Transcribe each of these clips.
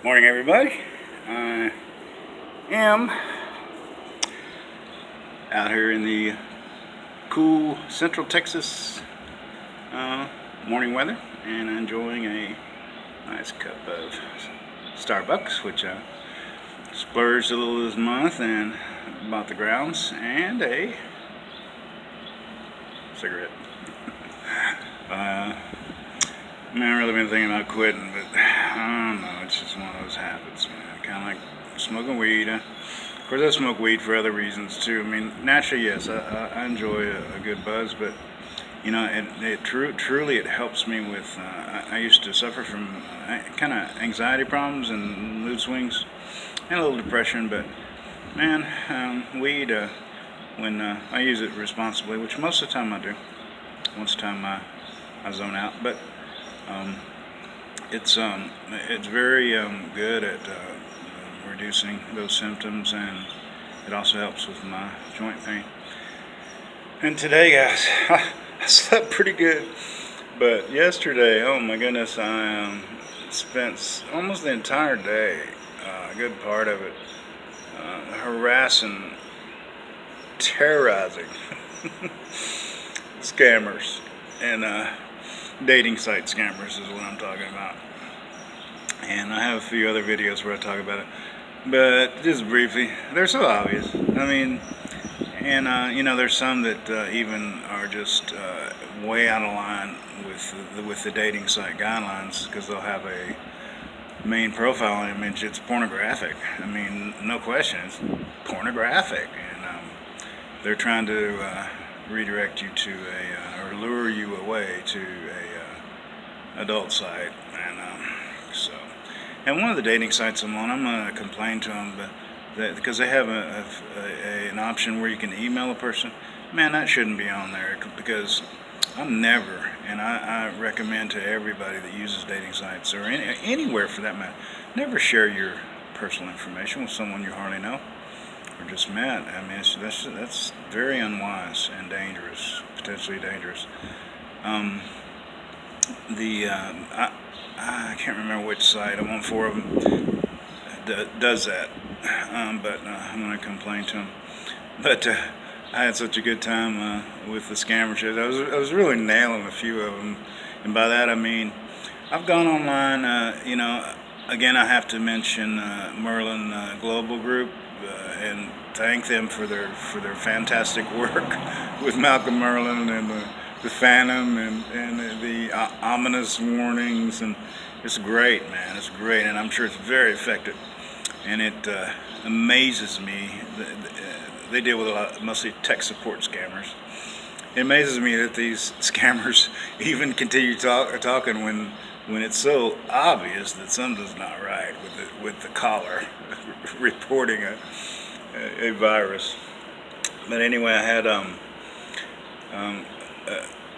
Morning, everybody. I am out here in the cool Central Texas morning weather and enjoying a nice cup of Starbucks, which I splurged a little this month and bought the grounds and a cigarette. Man, I've really been thinking about quitting, but I don't know. It's just one of those habits, man. Kind of like smoking weed. Of course, I smoke weed for other reasons too. I mean, naturally, yes, I enjoy a good buzz, but you know, truly it helps me with. I used to suffer from kind of anxiety problems and mood swings, and a little depression. But man, weed when I use it responsibly, which most of the time I do. Most of the time I zone out, but um, it's very good at reducing those symptoms, and it also helps with my joint pain. And today, guys, I slept pretty good, but yesterday, oh my goodness, I spent almost the entire day, a good part of it, harassing, terrorizing scammers and dating site scammers is what I'm talking about. And I have a few other videos where I talk about it, but just briefly, they're so obvious. I mean, and you know, there's some that even are just way out of line with the dating site guidelines because they'll have a main profile image. It's pornographic. I mean, no question, it's pornographic, and they're trying to redirect you to or lure you away to a adult site, and and one of the dating sites I'm on, I'm gonna complain to them, but because they have an option where you can email a person. Man, that shouldn't be on there because I'm never, and I recommend to everybody that uses dating sites or anywhere for that matter, never share your personal information with someone you hardly know or just met. I mean, that's very unwise and dangerous, potentially dangerous. Um, I can't remember which site. I'm on four of them. Does that, but I'm gonna complain to them. But I had such a good time with the scammer shit. I was really nailing a few of them, and by that I mean I've gone online. You know, again I have to mention Merlin Global Group and thank them for their fantastic work with Malcolm Merlin and the Phantom and the ominous warnings, and it's great, man. It's great, and I'm sure it's very effective. And it amazes me. They deal with a lot, mostly tech support scammers. It amazes me that these scammers even continue talking when it's so obvious that something's not right with the caller reporting a virus. But anyway, I had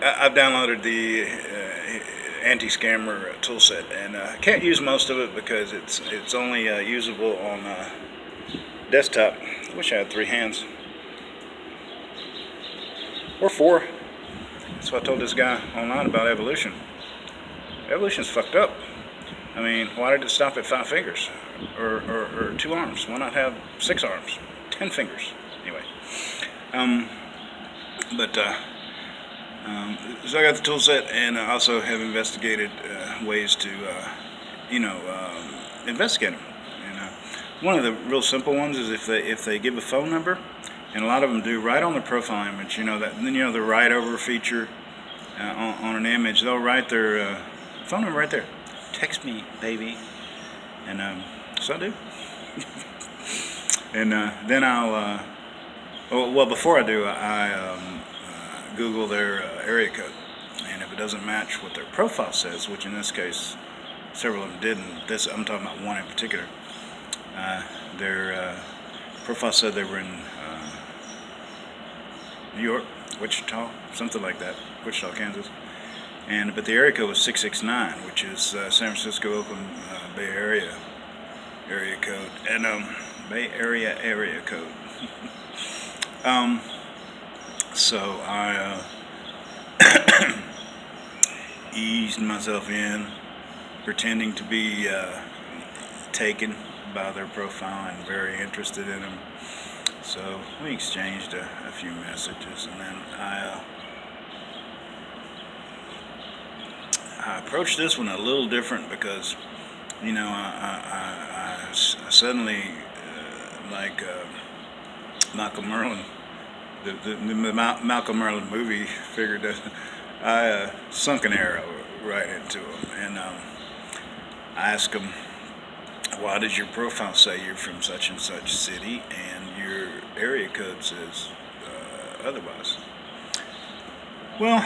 I've downloaded the anti-scammer toolset, and I can't use most of it because it's only usable on desktop. I wish I had three hands or four. That's what I told this guy online about evolution. Evolution's fucked up. I mean, why did it stop at 5 fingers or 2 arms? Why not have 6 arms, 10 fingers? Anyway, but so I got the tool set, and I also have investigated ways to, investigate them. And one of the real simple ones is if they give a phone number, and a lot of them do right on the profile image. You know that, then you know the write over feature on an image. They'll write their phone number right there. Text me, baby, and so I do. And then I'll. Well, before I do, I Google their area code, and if it doesn't match what their profile says, which in this case several of them didn't. This I'm talking about one in particular. Their profile said they were in New York, Wichita, something like that, Wichita, Kansas, but the area code was 669, which is San Francisco, Oakland, Bay Area code, and Bay Area code. So I eased myself in, pretending to be taken by their profile and very interested in them. So we exchanged a few messages, and then I approached this one a little different because, I suddenly, like Malcolm Merlin, the Malcolm Merlin movie, figured that I sunk an arrow right into him, and I asked him, why does your profile say you're from such and such city and your area code says otherwise? Well,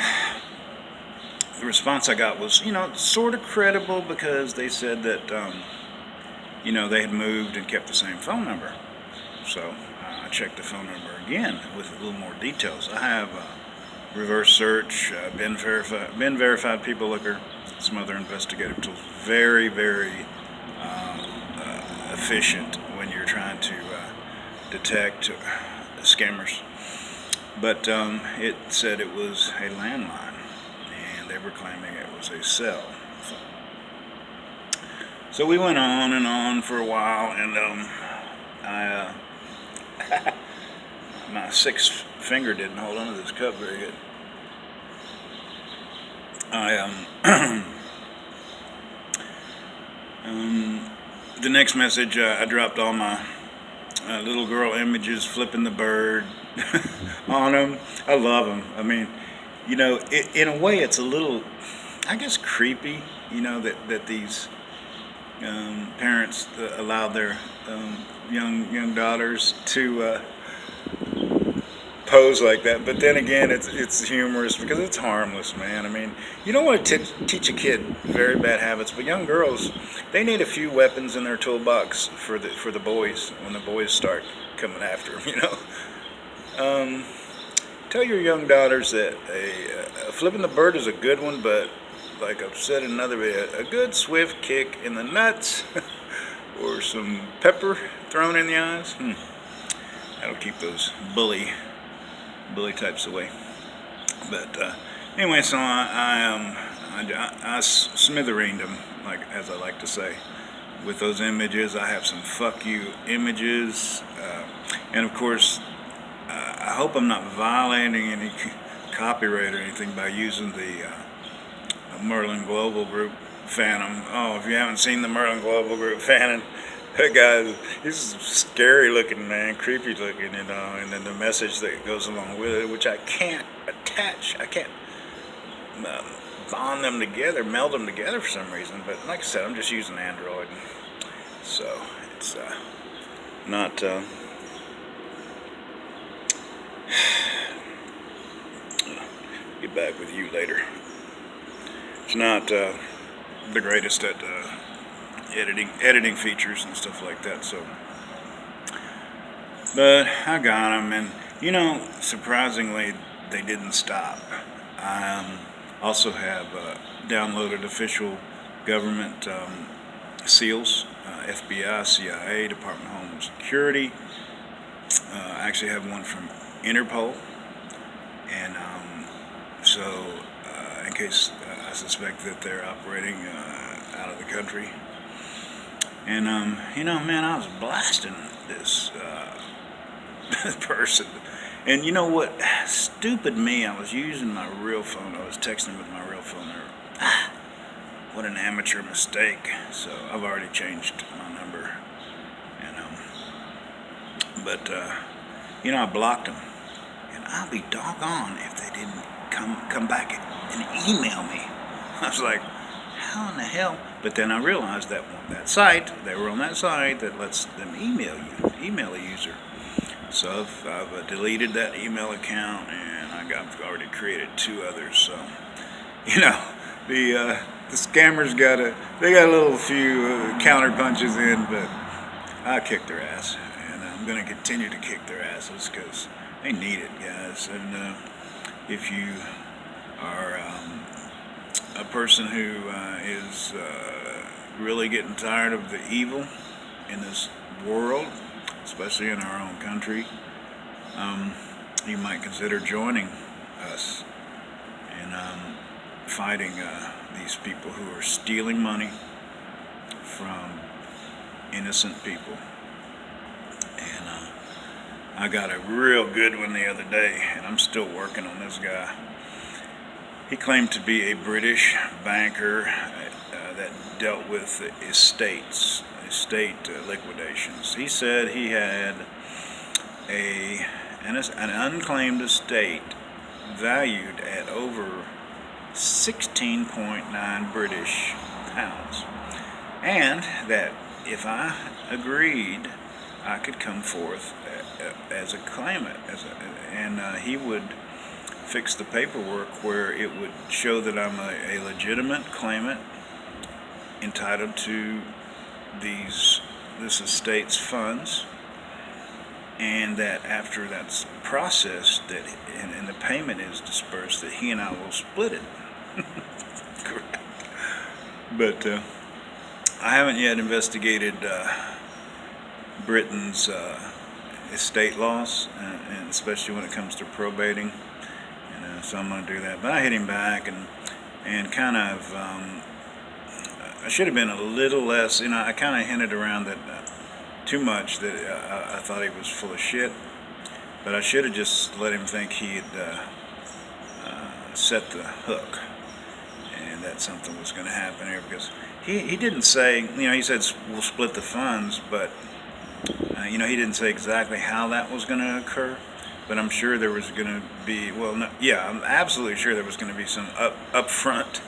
the response I got was, sort of credible, because they said that, they had moved and kept the same phone number. So I checked the phone number again with a little more details. I have reverse search, been verified people looker, some other investigative tools. Very, very efficient when you're trying to detect scammers. But it said it was a landline, and they were claiming it was a cell phone. So we went on and on for a while, and my sixth finger didn't hold onto this cup very good. The next message, I dropped all my little girl images flipping the bird on them. I love them. I mean, in a way, it's a little, I guess, creepy. That these parents allow their young daughters to pose like that. But then again, it's humorous because it's harmless, man. I mean, you don't want to teach a kid very bad habits, but young girls, they need a few weapons in their toolbox for the boys when the boys start coming after them. Tell your young daughters that a flipping the bird is a good one, but like I've said in another video, a good swift kick in the nuts or some pepper thrown in the eyes, that'll keep those bully types away. But anyway, so I smithereened them, like, as I like to say, with those images. I have some fuck you images, and of course, I hope I'm not violating any copyright or anything by using the Merlin Global Group Phantom. Oh, if you haven't seen the Merlin Global Group Phantom, that guy, he's scary looking, man, creepy looking, and then the message that goes along with it, which I can't attach, I can't bond them together, meld them together for some reason. But like I said, I'm just using Android, so it's not get back with you later. It's not the greatest at editing features and stuff like that. So, but I got them, and surprisingly, they didn't stop. I also have downloaded official government seals, FBI, CIA, Department of Homeland Security. I actually have one from Interpol, and so in case I suspect that they're operating out of the country. And man, I was blasting this person, and you know what? Stupid me! I was using my real phone. I was texting with my real phone. What an amateur mistake! So I've already changed my number, and but I blocked them, and I'll be doggone if they didn't come back and email me. I was like, how in the hell? But then I realized that they were on that site that lets them email a user. So I've deleted that email account, and I've already created 2 others. So, the scammers got a little few counter punches in, but I kicked their ass, and I'm going to continue to kick their asses because they need it, guys. And if you are a person who is really getting tired of the evil in this world, especially in our own country, you might consider joining us in fighting these people who are stealing money from innocent people. And I got a real good one the other day, and I'm still working on this guy. He claimed to be a British banker that dealt with estate liquidations. He said he had an unclaimed estate valued at over 16.9 British pounds, and that if I agreed, I could come forth as a claimant, and he would fix the paperwork where it would show that I'm a legitimate claimant entitled to this estate's funds, and that after that's processed and the payment is dispersed, that he and I will split it. Correct. But I haven't yet investigated Britain's estate laws, and especially when it comes to probating. So I'm going to do that. But I hit him back and kind of, I should have been a little less, I kind of hinted around that too much, that I thought he was full of shit. But I should have just let him think he had set the hook and that something was going to happen here, because he didn't say, he said we'll split the funds, but, he didn't say exactly how that was going to occur. But I'm sure there was going to be, I'm absolutely sure there was going to be some upfront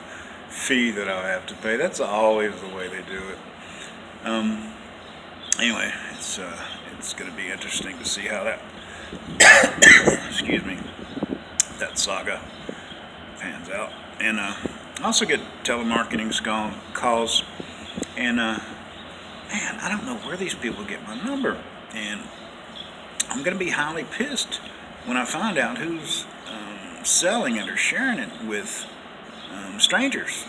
fee that I'll have to pay. That's always the way they do it. Anyway, it's going to be interesting to see how that, excuse me, that saga pans out. And I also get telemarketing calls, and man, I don't know where these people get my number, and I'm going to be highly pissed when I find out who's selling it or sharing it with strangers.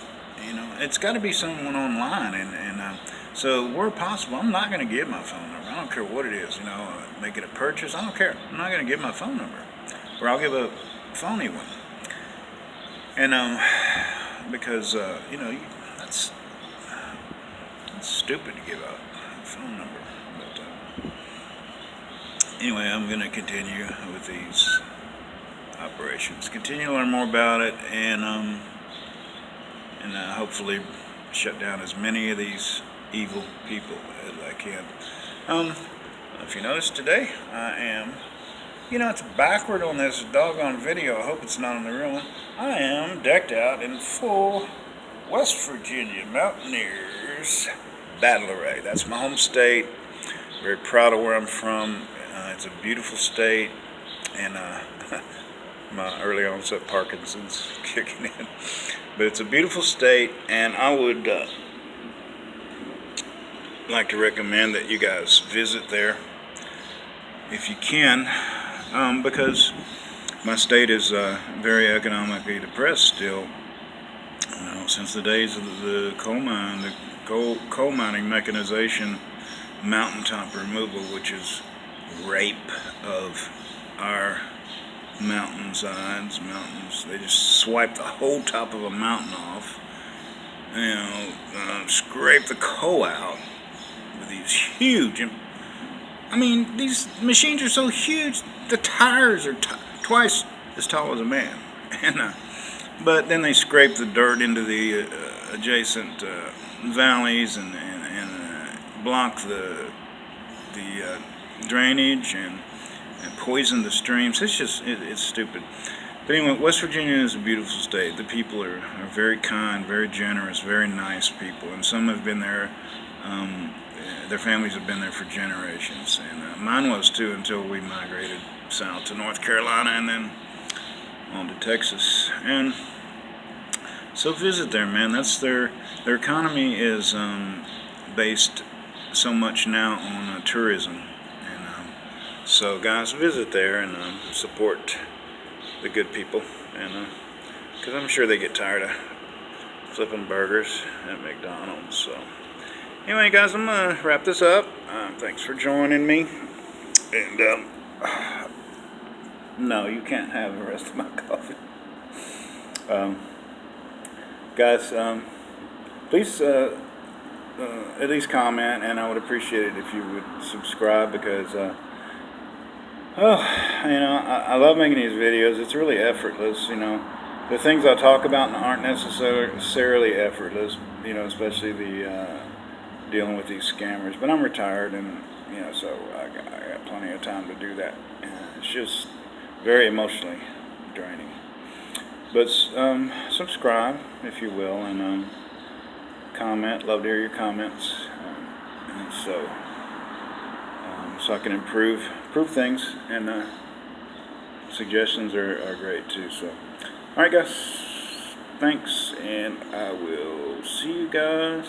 It's got to be someone online, and so where possible, I'm not going to give my phone number. I don't care what it is. Make it a purchase. I don't care. I'm not going to give my phone number, or I'll give a phony one. And because that's stupid to give out a phone number. Anyway, I'm going to continue with these operations, continue to learn more about it, and hopefully shut down as many of these evil people as I can. If you notice today, I am, it's backward on this doggone video. I hope it's not on the real one. I am decked out in full West Virginia Mountaineers battle array. That's my home state. Very proud of where I'm from. It's a beautiful state, and my early onset Parkinson's kicking in. But it's a beautiful state, and I would like to recommend that you guys visit there if you can, because my state is very economically depressed still. Since the days of the coal mining mechanization, mountaintop removal, which is rape of our mountains. They just swipe the whole top of a mountain off, scrape the coal out with these huge, these machines are so huge, the tires are twice as tall as a man. And but then they scrape the dirt into the adjacent valleys and block the drainage and poison the streams. It's stupid. But anyway, West Virginia is a beautiful state. The people are very kind, very generous, very nice people, and some have been there. Their families have been there for generations, and mine was too, until we migrated south to North Carolina and then on to Texas. And so visit there, man. That's their economy is based so much now on tourism. So guys, visit there and support the good people, and because I'm sure they get tired of flipping burgers at McDonald's. So anyway, guys, I'm gonna wrap this up. Thanks for joining me, and no, you can't have the rest of my coffee. Guys, please at least comment, and I would appreciate it if you would subscribe, because I love making these videos. It's really effortless. The things I talk about aren't necessarily effortless, especially the dealing with these scammers. But I'm retired, and so I got plenty of time to do that. And it's just very emotionally draining. But subscribe if you will, and comment. Love to hear your comments, and so I can improve things, and suggestions are great too. So, all right, guys, thanks, and I will see you guys